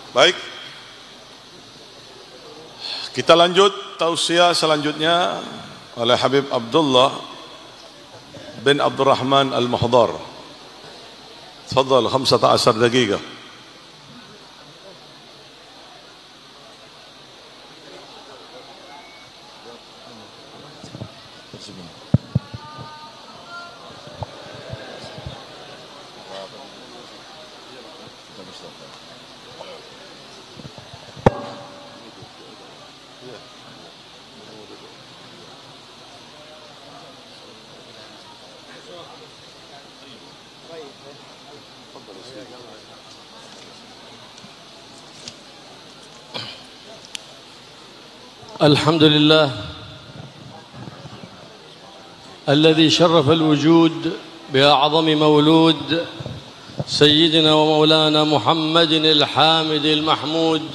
Baik, kita lanjut tausiah selanjutnya oleh Habib Abdullah bin Abdurrahman Al-Muhdar. Tafadhal 15 daqiqah. الحمد لله الذي شرف الوجود بأعظم مولود سيدنا ومولانا محمد الحامد المحمود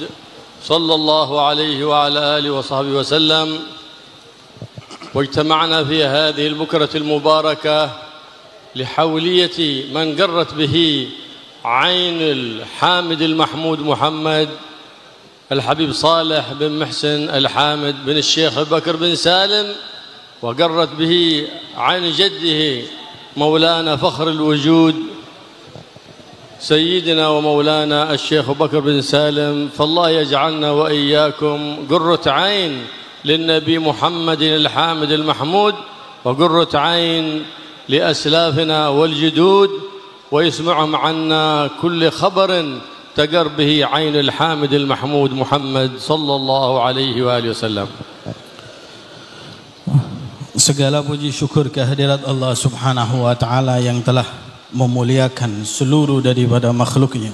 صلى الله عليه وعلى آله وصحبه وسلم. واجتمعنا في هذه البكرة المباركة لحولية من قرت به عين الحامد المحمود محمد الحبيب صالح بن محسن الحامد بن الشيخ أبو بكر بن سالم، وقرت به عين جده مولانا فخر الوجود سيدنا ومولانا الشيخ أبو بكر بن سالم. فالله يجعلنا وإياكم قرة عين للنبي محمد الحامد المحمود وقرة عين لأسلافنا والجدود، ويسمعهم عنا كل خبر تقر به عين الحامد المحمود محمد صلى الله عليه وآله وسلم. Segala puji syukur kehadirat Allah Subhanahu wa taala yang telah memuliakan seluruh daripada makhluknya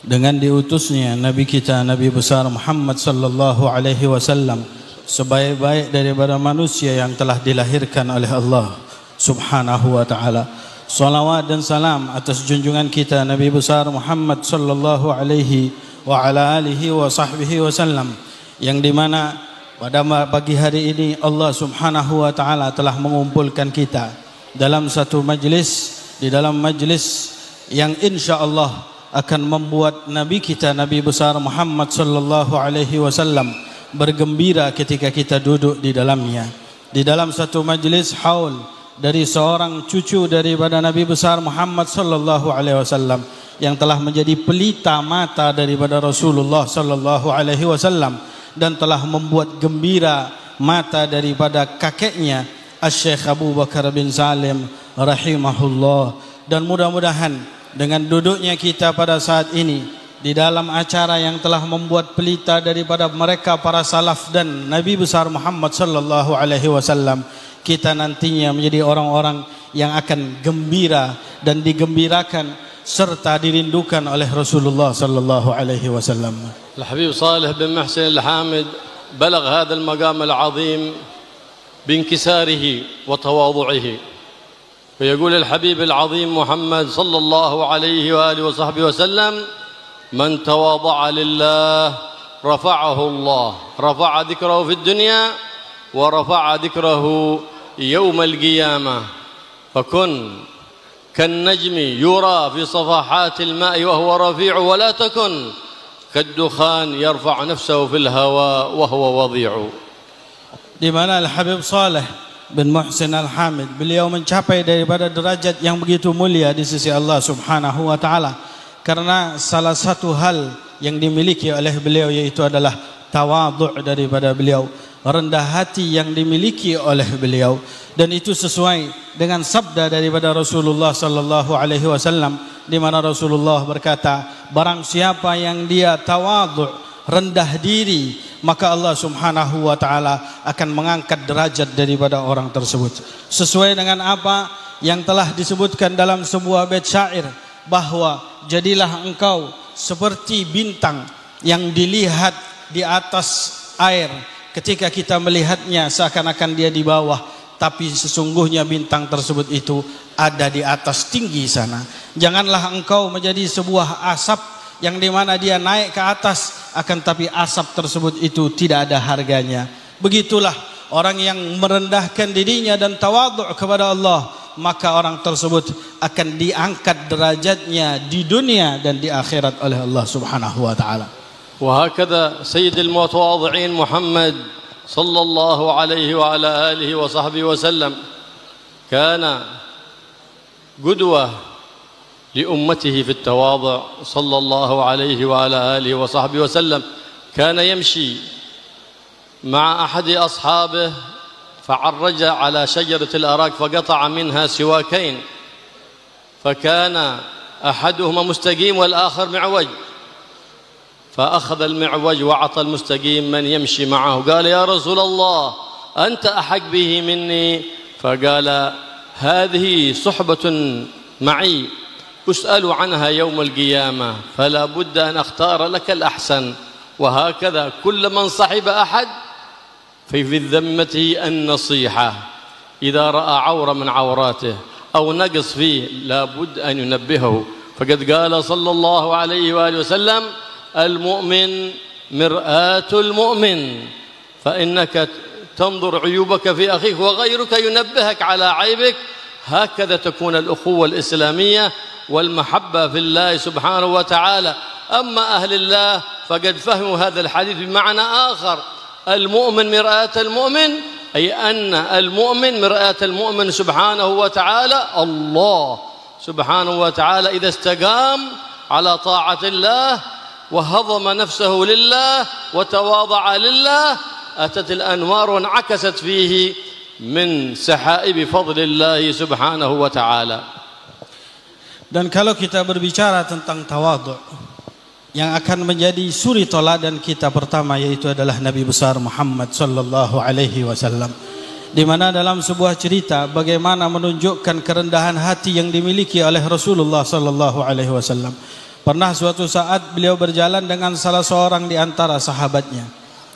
dengan diutusnya Nabi kita Nabi besar Muhammad sallallahu alaihi wasallam sebaik-baik daripada manusia yang telah dilahirkan oleh Allah Subhanahu wa taala. Salawat dan salam atas junjungan kita Nabi besar Muhammad sallallahu alaihi wa ala alihi wa sahbihi wasallam, yang dimana pada pagi hari ini Allah Subhanahu wa taala telah mengumpulkan kita dalam satu majlis, di dalam majlis yang insyaallah akan membuat Nabi kita Nabi besar Muhammad sallallahu alaihi wasallam bergembira ketika kita duduk di dalamnya, di dalam satu majlis haul dari seorang cucu daripada Nabi besar Muhammad sallallahu alaihi wasallam yang telah menjadi pelita mata daripada Rasulullah sallallahu alaihi wasallam dan telah membuat gembira mata daripada kakeknya Asy-Syaikh Abu Bakar bin Salim rahimahullah. Dan mudah-mudahan dengan duduknya kita pada saat ini di dalam acara yang telah membuat pelita daripada mereka para salaf dan Nabi besar Muhammad sallallahu alaihi wasallam, kita nantinya menjadi orang-orang yang akan gembira dan digembirakan serta dirindukan oleh Rasulullah sallallahu alaihi wasallam. الحبيب صالح بن محسن الحامد بلغ هذا المقام العظيم بانكساره وتواضعه، فيقول الحبيب العظيم محمد صلى الله عليه وآله وصحبه وسلم: من تواضع لله رفعه الله، رفع ذكره في الدنيا ورفع ذكره يوم القيامة. فكن كالنجم يرى في صفحات الماء وهو رفيع، ولا تكن كالدخان يرفع نفسه في الهواء وهو وضيع. Di mana Al-Habib Saleh bin Muhsin Al-Hamid, beliau mencapai daripada derajat yang begitu mulia di sisi Allah Subhanahu wa taala karena salah satu hal yang dimiliki oleh beliau yaitu adalah tawadhu' daripada beliau, rendah hati yang dimiliki oleh beliau, dan itu sesuai dengan sabda daripada Rasulullah sallallahu alaihi wasallam di mana Rasulullah berkata, barang siapa yang dia tawadhu', rendah diri, maka Allah Subhanahu wa taala akan mengangkat derajat daripada orang tersebut. Sesuai dengan apa yang telah disebutkan dalam sebuah bait syair, bahwa jadilah engkau seperti bintang yang dilihat di atas air. Ketika kita melihatnya seakan-akan dia di bawah, tapi sesungguhnya bintang tersebut itu ada di atas tinggi sana. Janganlah engkau menjadi sebuah asap yang dimana dia naik ke atas, akan tapi asap tersebut itu tidak ada harganya. Begitulah orang yang merendahkan dirinya dan tawadhu' kepada Allah maka orang tersebut akan diangkat derajatnya di dunia dan di akhirat oleh Allah Subhanahu wa taala. وهكذا سيد المتواضعين محمد صلى الله عليه وعلى آله وصحبه وسلم كان قدوة لأمته في التواضع صلى الله عليه وعلى آله وصحبه وسلم. كان يمشي مع أحد أصحابه فعرج على شجرة الأراك فقطع منها سواكين، فكان أحدهما مستقيم والآخر معوج، فأخذ المعوج وعطى المستقيم من يمشي معه، قال يا رسول الله أنت أحق به مني، فقال هذه صحبة معي أسأل عنها يوم القيامة فلا بد أن أختار لك الأحسن. وهكذا كل من صحب أحد في ذمته النصيحة، إذا رأى عورة من عوراته أو نقص فيه لا بد أن ينبهه، فقد قال صلى الله عليه وآله وسلم المؤمن مرآة المؤمن، فإنك تنظر عيوبك في أخيك وغيرك ينبهك على عيبك. هكذا تكون الأخوة الإسلامية والمحبة في الله سبحانه وتعالى. أما أهل الله فقد فهموا هذا الحديث بمعنى آخر، المؤمن مرآة المؤمن، أي أن المؤمن مرآة المؤمن سبحانه وتعالى. الله سبحانه وتعالى إذا استقام على طاعة الله وهضم نفسه لله وتواضع لله أتت الأنوار وانعكست فيه من سحائب فضل الله سبحانه وتعالى. Dan kalau kita berbicara tentang tawadhu, yang akan menjadi suri toladan kita pertama yaitu adalah Nabi besar Muhammad sallallahu alaihi wasallam, di mana dalam sebuah cerita bagaimana menunjukkan kerendahan hati yang dimiliki oleh Rasulullah sallallahu alaihi wasallam. Pernah suatu saat beliau berjalan dengan salah seorang di antara sahabatnya.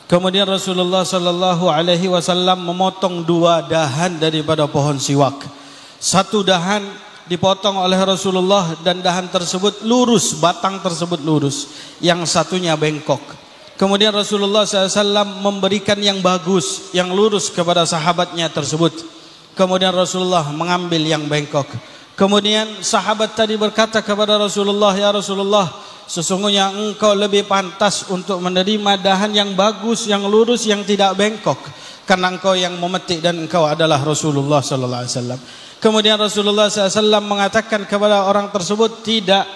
Kemudian Rasulullah sallallahu alaihi wasallam memotong dua dahan daripada pohon siwak. Satu dahan dipotong oleh Rasulullah dan dahan tersebut lurus, batang tersebut lurus, yang satunya bengkok. Kemudian Rasulullah SAW memberikan yang bagus, yang lurus kepada sahabatnya tersebut. Kemudian Rasulullah mengambil yang bengkok. Kemudian sahabat tadi berkata kepada Rasulullah, ya Rasulullah, sesungguhnya engkau lebih pantas untuk menerima dahan yang bagus, yang lurus, yang tidak bengkok, karena engkau yang memetik dan engkau adalah Rasulullah sallallahu alaihi wasallam. Kemudian Rasulullah SAW mengatakan kepada orang tersebut, tidak,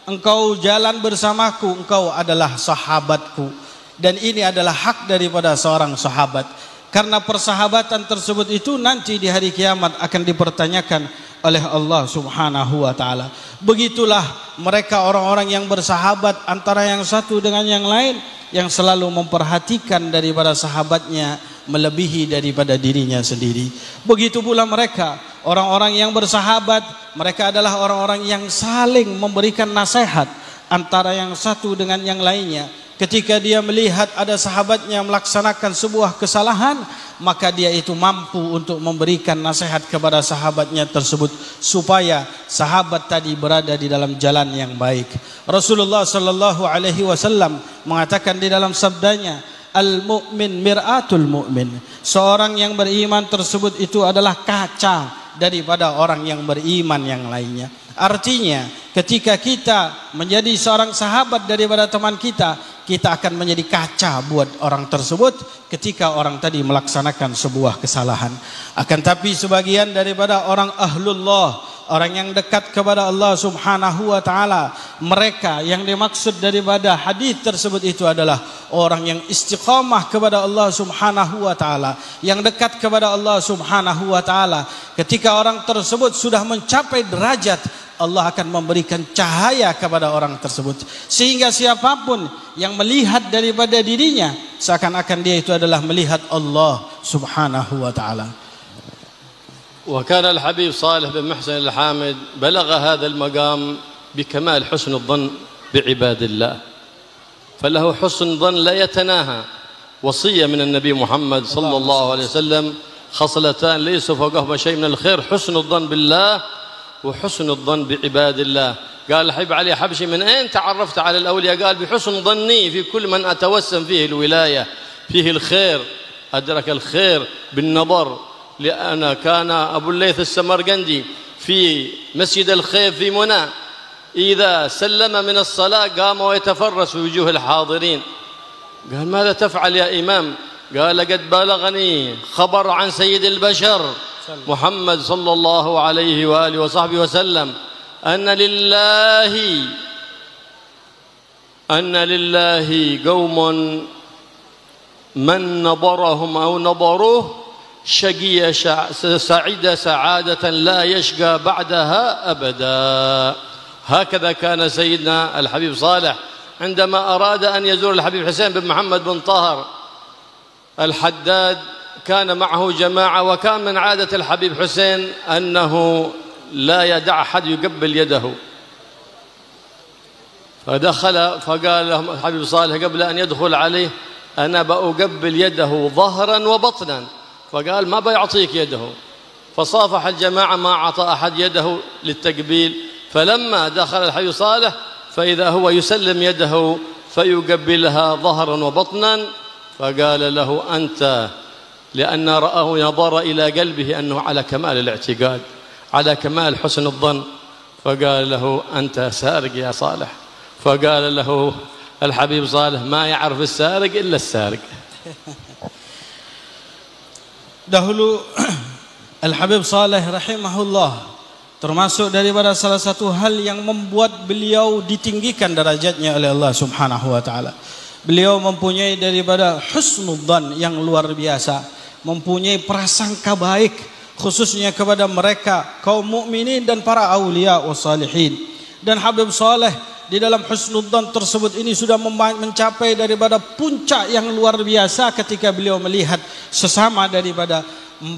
engkau jalan bersamaku, engkau adalah sahabatku, dan ini adalah hak daripada seorang sahabat, karena persahabatan tersebut itu nanti di hari kiamat akan dipertanyakan oleh Allah Subhanahu wa taala. Begitulah mereka orang-orang yang bersahabat antara yang satu dengan yang lain, yang selalu memperhatikan daripada sahabatnya melebihi daripada dirinya sendiri. Begitu pula mereka orang-orang yang bersahabat, mereka adalah orang-orang yang saling memberikan nasihat antara yang satu dengan yang lainnya. Ketika dia melihat ada sahabatnya melaksanakan sebuah kesalahan, maka dia itu mampu untuk memberikan nasihat kepada sahabatnya tersebut supaya sahabat tadi berada di dalam jalan yang baik. Rasulullah sallallahu alaihi wasallam mengatakan di dalam sabdanya, al-mu'min mir'atul mu'min. Seorang yang beriman tersebut itu adalah kaca daripada orang yang beriman yang lainnya. Artinya ketika kita menjadi seorang sahabat daripada teman kita, kita akan menjadi kaca buat orang tersebut ketika orang tadi melaksanakan sebuah kesalahan. Akan tapi sebagian daripada orang ahlullah, orang yang dekat kepada Allah Subhanahu wa taala, mereka yang dimaksud daripada hadis tersebut itu adalah orang yang istiqamah kepada Allah Subhanahu wa taala, yang dekat kepada Allah Subhanahu wa taala. Ketika orang tersebut sudah mencapai derajat, Allah akan memberikan cahaya kepada orang tersebut, sehingga siapapun yang melihat daripada dirinya seakan-akan dia itu adalah melihat Allah Subhanahu wa taala. وكان الحبيب صالح بن محسن الحامد بلغ هذا المقام بكمال حسن الظن بعباد الله، فله حسن ظن لا يتناهى. وصية من النبي محمد صلى الله عليه وسلم، خصلتان ليس فوقهما شيء من الخير، حسن الظن بالله وحسن الظن بعباد الله. قال الحبيب علي حبشي من أين تعرفت على الأولياء؟ قال بحسن ظني في كل من أتوسم فيه الولاية، فيه الخير، أدرك الخير بالنظر لأن كان أبو الليث السمرقندي في مسجد الخيف في منى إذا سلم من الصلاة قام ويتفرس في وجوه الحاضرين. قال ماذا تفعل يا إمام؟ قال قد بلغني خبر عن سيد البشر محمد صلى الله عليه وآله وصحبه وسلم أن لله قوم من نظرهم أو نظروه شقي سعيد سعادة لا يشقى بعدها أبدا. هكذا كان سيدنا الحبيب صالح عندما أراد أن يزور الحبيب حسين بن محمد بن طاهر الحداد كان معه جماعة، وكان من عادة الحبيب حسين أنه لا يدع أحد يقبل يده، فدخل فقال لهم الحبيب صالح قبل أن يدخل عليه أنا بأقبل يده ظهرا وبطنا، فقال ما بيعطيك يده، فصافح الجماعة ما أعطى أحد يده للتقبيل. فلما دخل الحبيب صالح فإذا هو يسلم يده فيقبلها ظهرا وبطنا، فقال له أنت، لأن رآه نظر إلى قلبه أنه على كمال الاعتقاد على كمال حسن الظن، فقال له أنت سارق يا صالح. فقال له الحبيب صالح ما يعرف السارق إلا السارق. Dahulu Al-Habib Saleh rahimahullah termasuk daripada salah satu hal yang membuat beliau ditinggikan derajatnya oleh Allah Subhanahu wa taala. Beliau mempunyai daripada husnudzan yang luar biasa, mempunyai prasangka baik khususnya kepada mereka kaum mukminin dan para aulia wassalihin. Dan Habib Saleh di dalam husnudzan tersebut ini sudah mencapai daripada puncak yang luar biasa ketika beliau melihat sesama daripada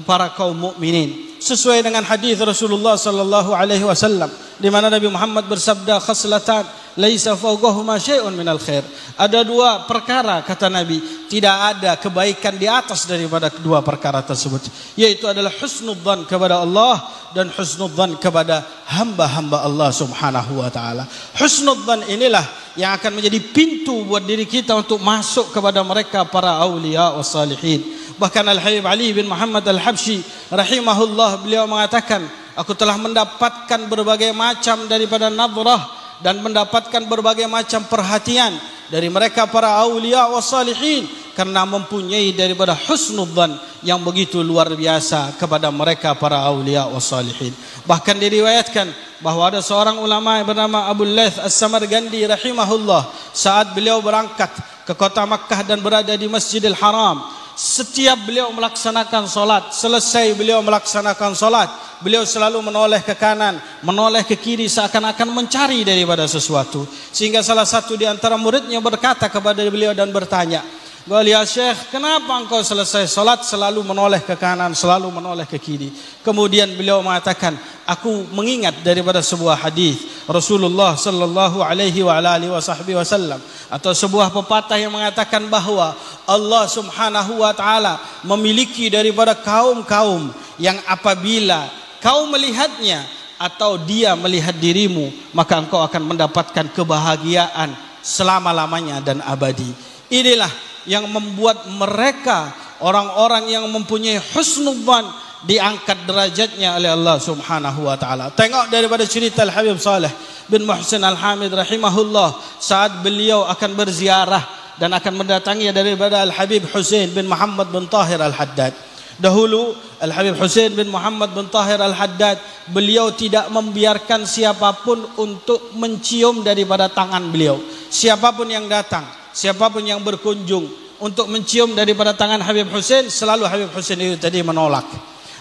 para kaum mukminin, sesuai dengan hadis Rasulullah sallallahu alaihi wasallam di mana Nabi Muhammad bersabda khaslatan laisa fawqahuma syai'un minal khair. Ada dua perkara kata Nabi, tidak ada kebaikan di atas daripada kedua perkara tersebut, yaitu adalah husnudzan kepada Allah dan husnudzan kepada hamba-hamba Allah Subhanahu wa taala. Husnudzan inilah yang akan menjadi pintu buat diri kita untuk masuk kepada mereka para aulia wassalihin. Bahkan Al-Habib Ali bin Muhammad Al-Habsyi rahimahullah beliau mengatakan, aku telah mendapatkan berbagai macam daripada nadrah dan mendapatkan berbagai macam perhatian dari mereka para aulia wassalihin karena mempunyai daripada husnudzan yang begitu luar biasa kepada mereka para aulia wassalihin. Bahkan diriwayatkan bahwa ada seorang ulama yang bernama Abu Laith As-Samarqandi rahimahullah, saat beliau berangkat ke kota Makkah dan berada di Masjidil Haram, setiap beliau melaksanakan solat, selesai beliau melaksanakan solat, beliau selalu menoleh ke kanan, menoleh ke kiri seakan-akan mencari daripada sesuatu. Sehingga salah satu di antara muridnya berkata kepada beliau dan bertanya, "Ya Syekh, kenapa engkau selesai solat selalu menoleh ke kanan, selalu menoleh ke kiri?" Kemudian beliau mengatakan, aku mengingat daripada sebuah hadis Rasulullah sallallahu alaihi wa alihi wasallam, atau sebuah pepatah yang mengatakan bahwa Allah Subhanahu wa taala memiliki daripada kaum-kaum yang apabila kau melihatnya atau dia melihat dirimu, maka engkau akan mendapatkan kebahagiaan selama-lamanya dan abadi. Inilah yang membuat mereka orang-orang yang mempunyai husnudzan diangkat derajatnya oleh Allah Subhanahu wa taala. Tengok daripada cerita Al-Habib Saleh bin Muhsin Al-Hamid rahimahullah saat beliau akan berziarah dan akan mendatangi daripada Al-Habib Husain bin Muhammad bin Tahir Al-Haddad. Dahulu Al-Habib Husain bin Muhammad bin Tahir Al-Haddad beliau tidak membiarkan siapapun untuk mencium daripada tangan beliau. Siapapun yang datang, siapapun yang berkunjung untuk mencium daripada tangan Habib Husain, selalu Habib Husain itu tadi menolak.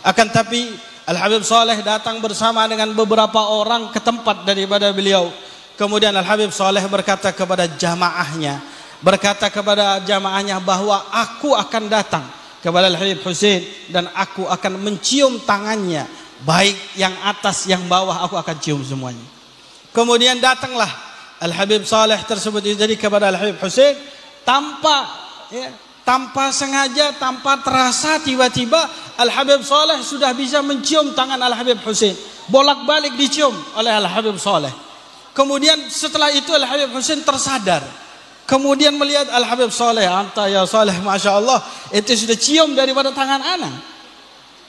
Akan tapi Al-Habib Saleh datang bersama dengan beberapa orang ke tempat daripada beliau. Kemudian Al-Habib Saleh berkata kepada jamaahnya bahwa aku akan datang kepada Al-Habib Husain dan aku akan mencium tangannya, baik yang atas yang bawah aku akan cium semuanya. Kemudian datanglah Al-Habib Saleh tersebut jadi kepada Al-Habib Husain tanpa sengaja, tanpa terasa, tiba-tiba Al-Habib Saleh sudah bisa mencium tangan Al-Habib Husain, bolak-balik dicium oleh Al-Habib Saleh. Kemudian setelah itu Al-Habib Husain tersadar, kemudian melihat Al-Habib Saleh, anta ya Saleh, Masya Allah, itu sudah cium daripada tangan anak.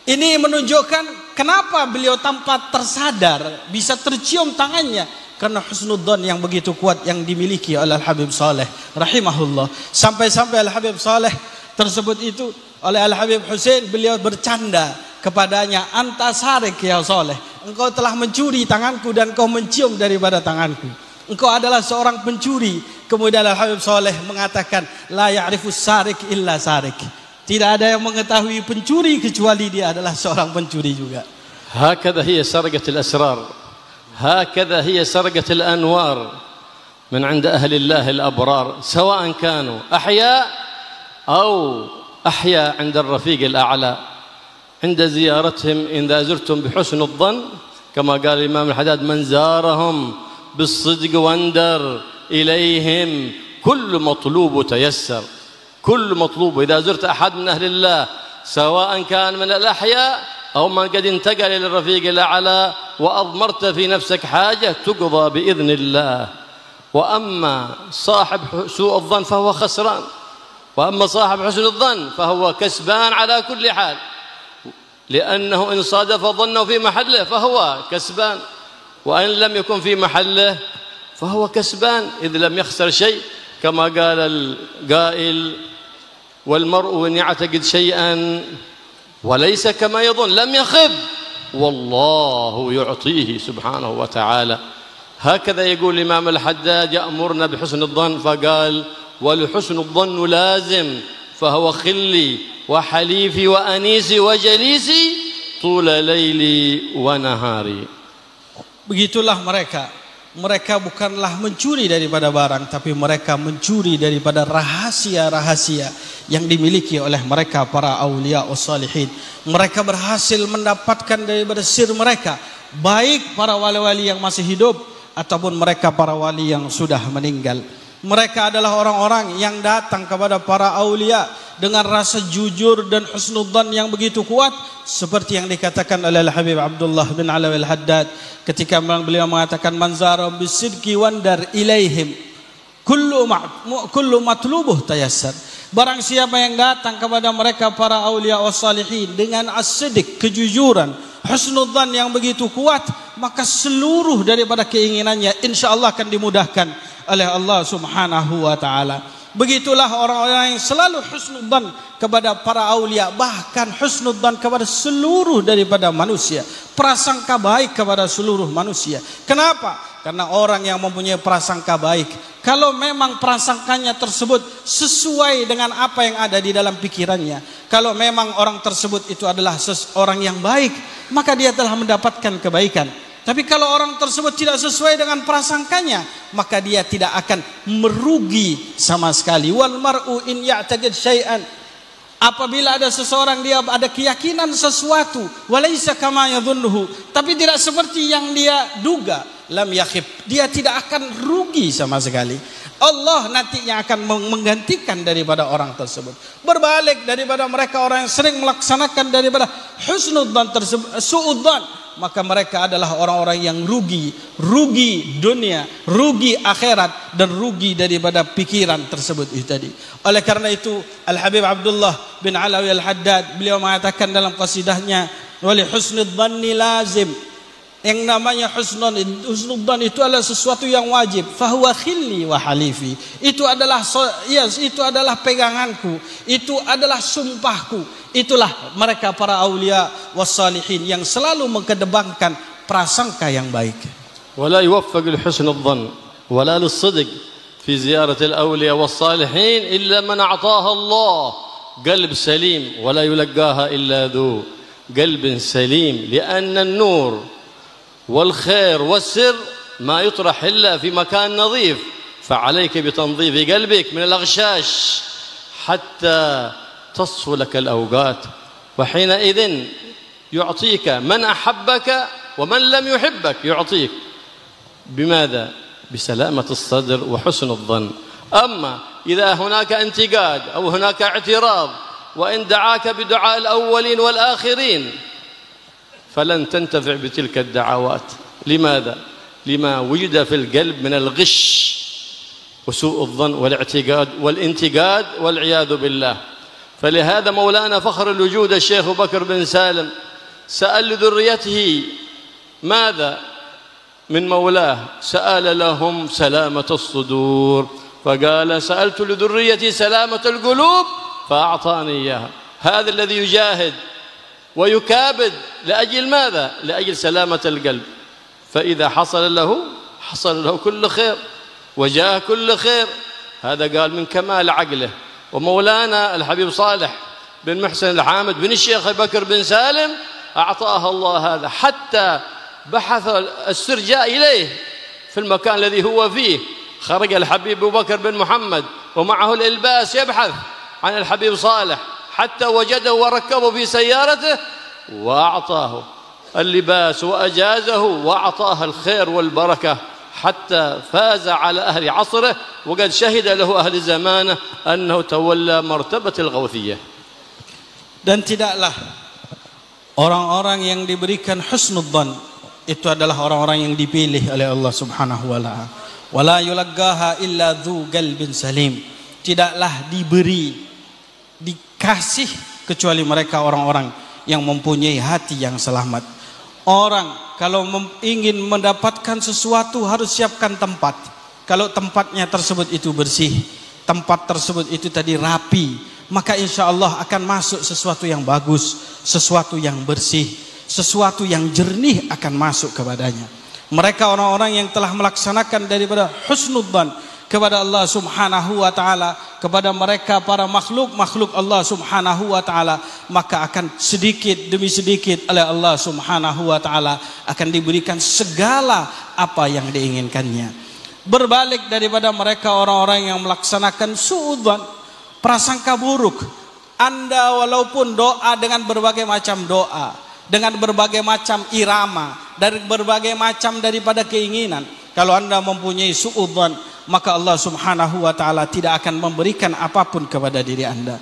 Ini menunjukkan kenapa beliau tanpa tersadar bisa tercium tangannya, karena husnudzon yang begitu kuat yang dimiliki oleh Al-Habib Saleh rahimahullah. Sampai-sampai Al-Habib Saleh tersebut itu oleh Al-Habib Husain, beliau bercanda kepadanya, anta sarik ya Saleh, engkau telah mencuri tanganku dan kau mencium daripada tanganku, engkau adalah seorang pencuri. Kemudian Al-Habib Saleh mengatakan, la ya'rifus sarik illa sarik, tidak ada yang mengetahui pencuri kecuali dia adalah seorang pencuri juga. هكذا هي سرقة الأسرار، هكذا هي سرقة الأنوار من عند أهل الله الأبرار، سواء كانوا أحياء أو أحياء عند الرفيق الأعلى. عند زيارتهم إذا زرتم بحسن الظن كما قال الإمام الحداد، من زارهم بالصدق واندر إليهم كل مطلوب تيسر. كل مطلوب إذا زرت أحد من أهل الله سواء كان من الأحياء أو من قد انتقل إلى الرفيق الأعلى وأضمرت في نفسك حاجة تقضى بإذن الله. وأما صاحب سوء الظن فهو خسران، وأما صاحب حسن الظن فهو كسبان على كل حال، لأنه إن صادف ظنه في محله فهو كسبان، وإن لم يكن في محله فهو كسبان، إذ لم يخسر شيء. كما قال القائل، والمرء إن يعتقد شيئا وليس كما يظن لم يخب والله يعطيه سبحانه وتعالى. هكذا يقول الإمام الحداد، يأمرنا بحسن الظن، فقال ولحسن الظن لازم، فهو خلي وحليفي وأنيسي وجليسي طول ليلي ونهاري. Begitulah mereka. Mereka bukanlah mencuri daripada barang, tapi mereka mencuri daripada rahasia-rahasia yang dimiliki oleh mereka para aulia wassalihin. Mereka berhasil mendapatkan daripada sir mereka, baik para wali-wali yang masih hidup ataupun mereka para wali yang sudah meninggal. Mereka adalah orang-orang yang datang kepada para aulia dengan rasa jujur dan husnudzan yang begitu kuat, seperti yang dikatakan oleh Al-Habib Abdullah bin Alawi Al-Haddad ketika beliau mengatakan, man zara bisidqi wandar ilaihim kullu matlubuh tayassar. Barang siapa yang datang kepada mereka para aulia wassalihin dengan as-sidq, kejujuran, husnudzan yang begitu kuat, maka seluruh daripada keinginannya insyaallah akan dimudahkan oleh Allah Subhanahu wa taala. Begitulah orang-orang yang selalu husnudzan kepada para aulia, bahkan husnudzan kepada seluruh daripada manusia, prasangka baik kepada seluruh manusia. Kenapa? Karena orang yang mempunyai prasangka baik, kalau memang prasangkanya tersebut sesuai dengan apa yang ada di dalam pikirannya, kalau memang orang tersebut itu adalah orang yang baik, maka dia telah mendapatkan kebaikan. Tapi kalau orang tersebut tidak sesuai dengan prasangkanya, maka dia tidak akan merugi sama sekali. Wal mar'u in ya'taqid syai'an, apabila ada seseorang dia ada keyakinan sesuatu, walaysa kama yadhunnuhu, tapi tidak seperti yang dia duga, lam yakhib, dia tidak akan rugi sama sekali. Allah nantinya akan menggantikan daripada orang tersebut. Berbalik daripada mereka orang yang sering melaksanakan daripada husnudzan tersebut, suudzan, maka mereka adalah orang-orang yang rugi dunia, rugi akhirat, dan rugi daripada pikiran tersebut itu tadi. Oleh karena itu Al-Habib Abdullah bin Alawi Al-Haddad beliau mengatakan dalam qasidahnya, wali husnudzanni lazim, yang namanya husnudzan itu adalah sesuatu yang wajib. Fahuwa khilli wa halifi, itu adalah itu adalah peganganku, itu adalah sumpahku. Itulah mereka para aulia wassalihin yang selalu mengedepankan prasangka yang baik. Wala yuwaffaq al-husn adh-dhann wala lis-sidq fi ziyarat al-awliya was-salihin illa man a'taha Allah qalb salim wala yulaqaha illa dhu qalb salim, lianna an-nur والخير والسر ما يطرح إلا في مكان نظيف، فعليك بتنظيف قلبك من الأغشاش حتى تصفو لك الأوقات، وحينئذ يعطيك من أحبك ومن لم يحبك يعطيك. بماذا؟ بسلامة الصدر وحسن الظن. أما إذا هناك انتقاد أو هناك اعتراض وإن دعاك بدعاء الأولين والآخرين فلن تنتفع بتلك الدعوات. لماذا؟ لما وجد في القلب من الغش وسوء الظن والاعتقاد والانتقاد والعياذ بالله. فلهذا مولانا فخر الوجود الشيخ بكر بن سالم سأل لذريته ماذا من مولاه؟ سأل لهم سلامة الصدور، فقال سألت لذريتي سلامة القلوب فأعطاني إياها. هذا الذي يجاهد ويكابد لأجل ماذا؟ لأجل سلامة القلب، فإذا حصل له كل خير وجاء كل خير. هذا قال من كمال عقله. ومولانا الحبيب صالح بن محسن الحامد بن الشيخ بكر بن سالم أعطاه الله هذا، حتى بحث السرجاء إليه في المكان الذي هو فيه. خرج الحبيب أبو بكر بن محمد ومعه الإلباس يبحث عن الحبيب صالح، حتى وجده وركبه في سيارته وأعطاه اللباس وأجازه وأعطاه الخير والبركة، حتى فاز على أهل عصره، وقد شهد له أهل زمانه أنه تولى مرتبة الغوثية. Dan tidaklah orang-orang yang diberikan husnudzan itu adalah orang-orang yang dipilih oleh Allah Subhanahu wa taala. Wala yulaggaha illa dzu qalbin salim. Tidaklah dikasih kecuali mereka orang-orang yang mempunyai hati yang selamat. Orang kalau ingin mendapatkan sesuatu harus siapkan tempat. Kalau tempatnya tersebut itu bersih, tempat tersebut itu tadi rapi, maka insya Allah akan masuk sesuatu yang bagus, sesuatu yang bersih, sesuatu yang jernih akan masuk kepadanya. Mereka orang-orang yang telah melaksanakan daripada husnudzan kepada Allah Subhanahu wa taala, kepada mereka para makhluk Allah Subhanahu wa taala, maka akan sedikit demi sedikit oleh Allah Subhanahu wa taala akan diberikan segala apa yang diinginkannya. Berbalik daripada mereka orang-orang yang melaksanakan suudzan, prasangka buruk. Anda walaupun doa dengan berbagai macam doa, dengan berbagai macam irama, dari berbagai macam daripada keinginan, kalau Anda mempunyai suudzan, maka Allah Subhanahu wa taala tidak akan memberikan apapun kepada diri Anda.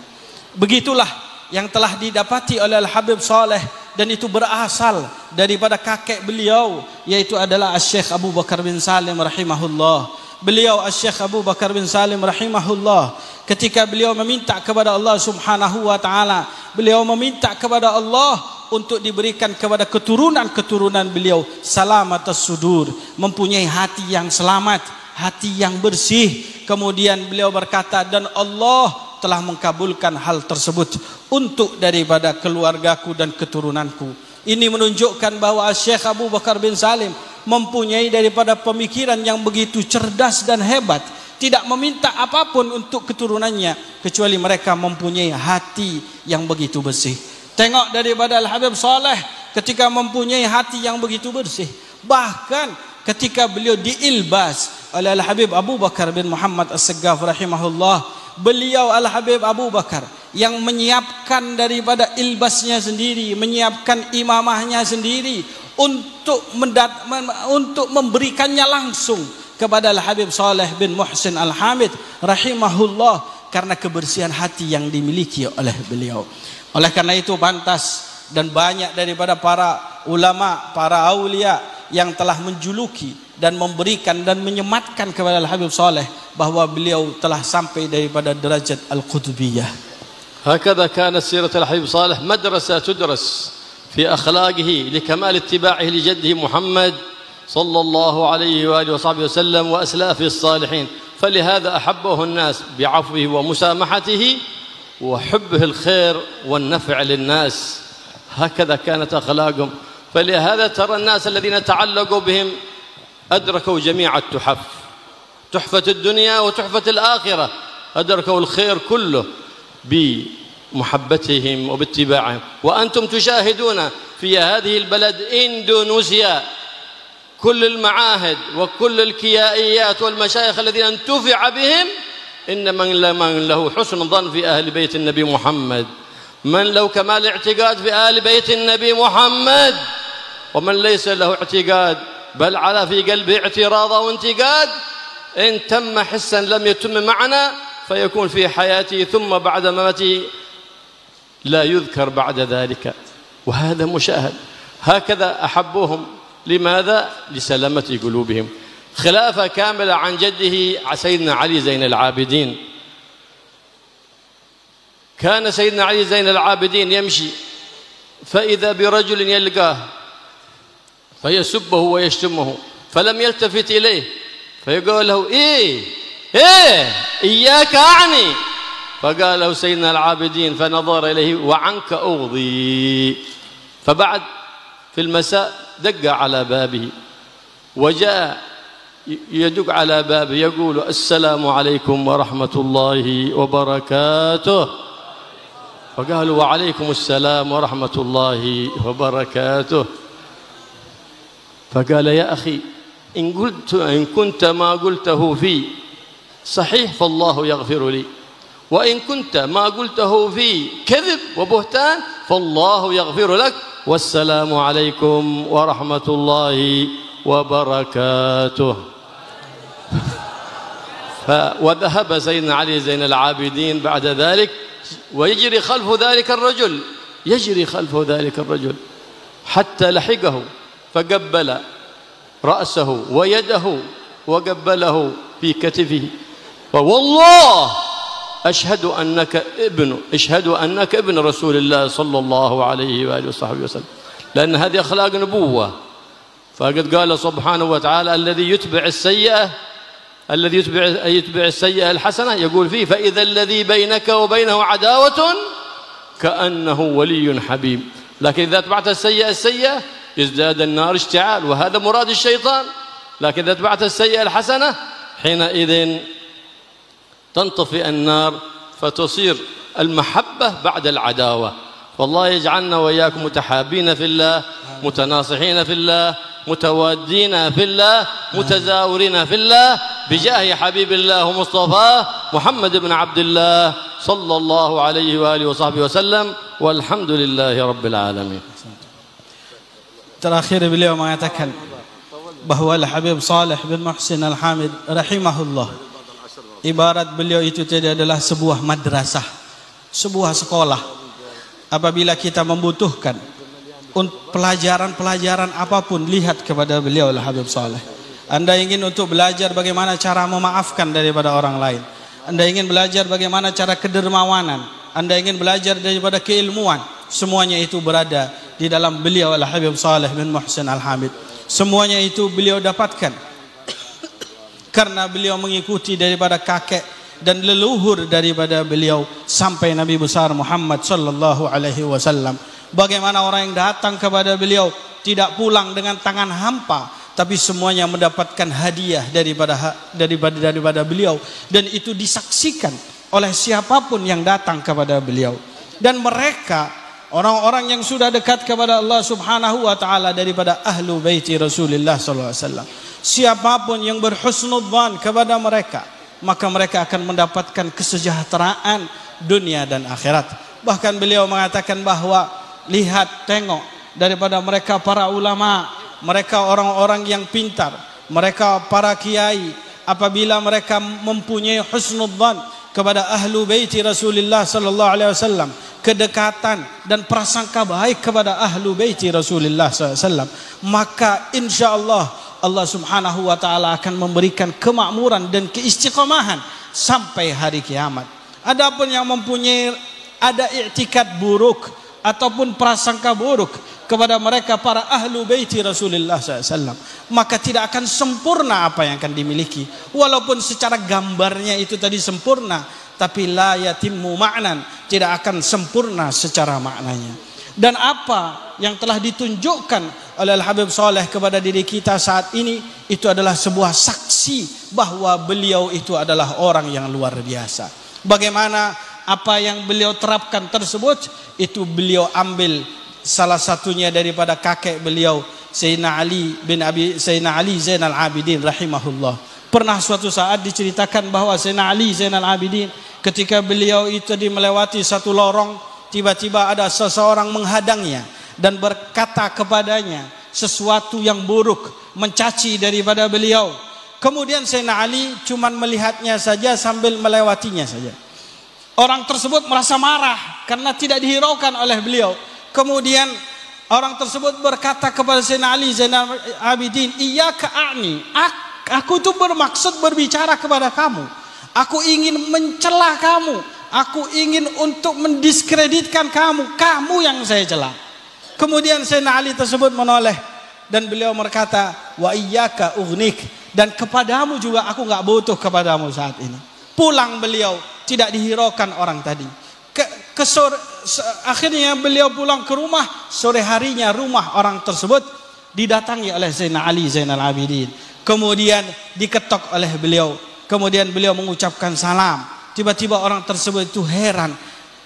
Begitulah yang telah didapati oleh Al-Habib Saleh, dan itu berasal daripada kakek beliau, yaitu adalah Asy-Syaikh Abu Bakar bin Salim rahimahullah. Beliau Asy-Syaikh Abu Bakar bin Salim rahimahullah, ketika beliau meminta kepada Allah Subhanahu wa taala, beliau meminta kepada Allah untuk diberikan kepada keturunan beliau salamatus sudur, mempunyai hati yang selamat, hati yang bersih. Kemudian beliau berkata, dan Allah telah mengkabulkan hal tersebut untuk daripada keluargaku dan keturunanku. Ini menunjukkan bahwa Syekh Abu Bakar bin Salim mempunyai daripada pemikiran yang begitu cerdas dan hebat, tidak meminta apapun untuk keturunannya kecuali mereka mempunyai hati yang begitu bersih. Tengok daripada Al-Habib Saleh ketika mempunyai hati yang begitu bersih, bahkan ketika beliau diilbas oleh Al-Habib Abu Bakar bin Muhammad As-Saggaf rahimahullah, beliau Al-Habib Abu Bakar yang menyiapkan daripada ilbasnya sendiri, menyiapkan imamahnya sendiri untuk memberikannya langsung kepada Al-Habib Saleh bin Muhsin Al-Hamid rahimahullah, karena kebersihan hati yang dimiliki oleh beliau. Oleh karena itu pantas dan banyak daripada para ulama, para aulia yang telah menjuluki dan memberikan dan menyematkan kepada Al-Habib Saleh bahwa beliau telah sampai daripada derajat Al-Qutbiyah. هكذا كانت سيرة الحبيب صالح مدرسة تدرس في أخلاقه لكمال اتباعه لجده محمد صلى الله عليه وآله وصحبه وسلم وأسلافه الصالحين، فلهذا أحبه الناس بعفوه ومسامحته وحبه الخير والنفع للناس. هكذا كانت أخلاقهم، فلهذا ترى الناس الذين تعلقوا بهم أدركوا جميع التحف، تحفة الدنيا وتحفة الآخرة، أدركوا الخير كله بمحبتهم وباتباعهم. وأنتم تشاهدون في هذه البلد إندونيسيا كل المعاهد وكل الكيائيات والمشايخ الذين انتفع بهم إن من له حسن ظن في أهل بيت النبي محمد، من له كمال اعتقاد في أهل بيت النبي محمد، ومن ليس له اعتقاد بل على في قلبه اعتراض وانتقاد، إن تم حسا لم يتم معنا، فيكون في حياته ثم بعد مماته لا يذكر بعد ذلك، وهذا مشاهد. هكذا أحبوهم. لماذا؟ لسلامة قلوبهم. خلافة كاملة عن جده سيدنا علي زين العابدين، كان سيدنا علي زين العابدين يمشي فإذا برجل يلقاه فيسبه ويشتمه فلم يلتفت إليه فيقول له إياك أعني. فقال له سيدنا العابدين فنظر إليه وعنك أغضي. فبعد في المساء دق على بابه وجاء يدق على بابه يقول السلام عليكم ورحمة الله وبركاته. فقالوا وعليكم السلام ورحمة الله وبركاته. فقال يا أخي إن كنت ما قلته في صحيح فالله يغفر لي، وإن كنت ما قلته في كذب وبهتان فالله يغفر لك، والسلام عليكم ورحمة الله وبركاته. وذهب سيدنا علي زين العابدين بعد ذلك ويجري خلف ذلك الرجل حتى لحقه فقبل رأسه ويده وقبله في كتفه والله أشهد أنك ابن رسول الله صلى الله عليه وآله وصحبه وسلم، لأن هذه أخلاق نبوة. فقد قال سبحانه وتعالى الذي يتبع السيئة الحسنة يقول فيه فإذا الذي بينك وبينه عداوة كأنه ولي حبيب. لكن إذا اتبعت السيئة يزداد النار اشتعال، وهذا مراد الشيطان. لكن إذا اتبعت السيئة الحسنة حينئذ تنطفئ النار فتصير المحبة بعد العداوة. والله يجعلنا وإياكم متحابين في الله، متناصحين في الله، متوادين في الله، متزاورين في الله، بجاه حبيب الله مصطفاه محمد بن عبد الله صلى الله عليه وآله وصحبه وسلم، والحمد لله رب العالمين. Terakhir beliau mengatakan bahwa Al-Habib Saleh bin Muhsin Al-Hamid rahimahullah, ibarat beliau itu tadi adalah sebuah madrasah, sebuah sekolah. Apabila kita membutuhkan pelajaran-pelajaran apapun, lihat kepada beliau Al-Habib Saleh. Anda ingin untuk belajar bagaimana cara memaafkan daripada orang lain, Anda ingin belajar bagaimana cara kedermawanan, Anda ingin belajar daripada keilmuan, semuanya itu berada di dalam beliau Al-Habib Saleh bin Muhsin Al-Hamid. Semuanya itu beliau dapatkan karena beliau mengikuti daripada kakek dan leluhur daripada beliau sampai Nabi besar Muhammad sallallahu alaihi wasallam. Bagaimana orang yang datang kepada beliau tidak pulang dengan tangan hampa, tapi semuanya mendapatkan hadiah daripada beliau, dan itu disaksikan oleh siapapun yang datang kepada beliau. Dan mereka orang-orang yang sudah dekat kepada Allah Subhanahu wa taala daripada ahlu baiti Rasulullah sallallahu alaihi wasallam, siapapun yang berhusnudzan kepada mereka, maka mereka akan mendapatkan kesejahteraan dunia dan akhirat. Bahkan beliau mengatakan bahwa lihat, tengok daripada mereka para ulama, mereka orang-orang yang pintar, mereka para kiai, apabila mereka mempunyai husnudzan kepada ahlu baiti Rasulullah sallallahu alaihi wasallam, kedekatan dan prasangka baik kepada ahlu baiti Rasulullah sallallahu alaihi wasallam, maka insyaallah Allah Subhanahu wa taala akan memberikan kemakmuran dan keistiqomahan sampai hari kiamat. Adapun yang mempunyai ada i'tikad buruk ataupun prasangka buruk kepada mereka para ahlu baiti Rasulullah SAW, maka tidak akan sempurna apa yang akan dimiliki. Walaupun secara gambarnya itu tadi sempurna, tapi la yatimmu ma'nan, tidak akan sempurna secara maknanya. Dan apa yang telah ditunjukkan oleh Al-Habib Saleh kepada diri kita saat ini, itu adalah sebuah saksi bahwa beliau itu adalah orang yang luar biasa. Bagaimana apa yang beliau terapkan tersebut, itu beliau ambil salah satunya daripada kakek beliau, Sayyidina Ali Zainal Abidin rahimahullah. Pernah suatu saat diceritakan bahwa Sayyidina Ali Zainal Abidin ketika beliau itu melewati satu lorong, tiba-tiba ada seseorang menghadangnya dan berkata kepadanya sesuatu yang buruk, mencaci daripada beliau. Kemudian Sayyidina Ali cuma melihatnya saja sambil melewatinya saja. Orang tersebut merasa marah karena tidak dihiraukan oleh beliau. Kemudian orang tersebut berkata kepada Sayyidina Ali Zainal Abidin, "Iyyaka a'ni." Aku itu bermaksud berbicara kepada kamu. Aku ingin mencela kamu. Aku ingin untuk mendiskreditkan kamu yang saya cela. Kemudian Sayyidina Ali tersebut menoleh dan beliau berkata, wa iyyaka ughnik, dan kepadamu juga aku enggak butuh kepadamu saat ini. Pulang beliau, tidak dihiraukan orang tadi. Akhirnya beliau pulang ke rumah. Sore harinya rumah orang tersebut didatangi oleh Sayyidina Ali Zainal Abidin. Kemudian diketok oleh beliau. Kemudian beliau mengucapkan salam. Tiba-tiba orang tersebut itu heran.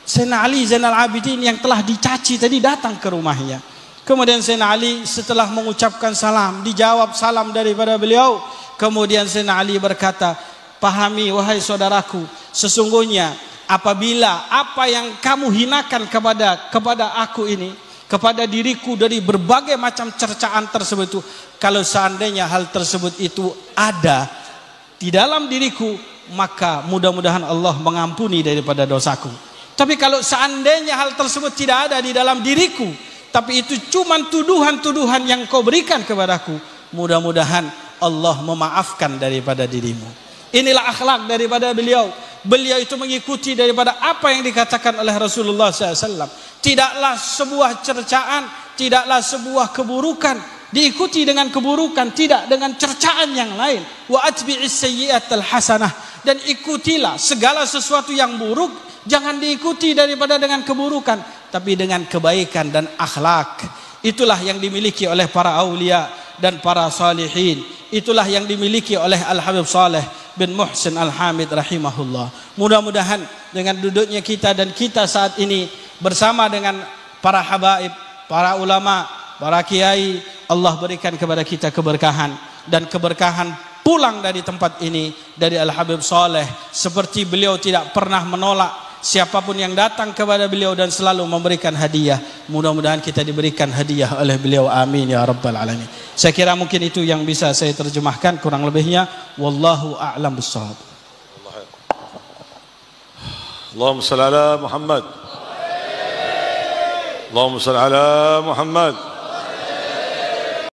Sayyidina Ali Zainal Abidin yang telah dicaci tadi datang ke rumahnya. Kemudian Sayyidina Ali setelah mengucapkan salam, dijawab salam daripada beliau. Kemudian Sayyidina Ali berkata, pahami wahai saudaraku, sesungguhnya apabila apa yang kamu hinakan kepada aku ini, kepada diriku dari berbagai macam cercaan tersebut itu, kalau seandainya hal tersebut itu ada di dalam diriku, maka mudah-mudahan Allah mengampuni daripada dosaku. Tapi kalau seandainya hal tersebut tidak ada di dalam diriku, tapi itu cuma tuduhan-tuduhan yang kau berikan kepadaku, mudah-mudahan Allah memaafkan daripada dirimu. Inilah akhlak daripada beliau. Beliau itu mengikuti daripada apa yang dikatakan oleh Rasulullah SAW. Tidaklah sebuah cercaan, tidaklah sebuah keburukan diikuti dengan keburukan, tidak dengan cercaan yang lain. Wa atbi'is sayyi'atal hasanah, dan ikutilah segala sesuatu yang buruk, jangan diikuti daripada dengan keburukan, tapi dengan kebaikan dan akhlak. Itulah yang dimiliki oleh para aulia dan para salihin. Itulah yang dimiliki oleh Al-Habib Saleh bin Muhsin Al-Hamid rahimahullah. Mudah-mudahan dengan duduknya kita dan kita saat ini bersama dengan para habaib, para ulama, para kiai, Allah berikan kepada kita keberkahan, dan keberkahan pulang dari tempat ini dari Al-Habib Saleh, seperti beliau tidak pernah menolak siapapun yang datang kepada beliau dan selalu memberikan hadiah. Mudah-mudahan kita diberikan hadiah oleh beliau, amin ya rabbal alamin. Saya kira mungkin itu yang bisa saya terjemahkan, kurang lebihnya wallahu a'lam bissawab. Allahumma shalli ala Muhammad. Allahumma shalli ala Muhammad.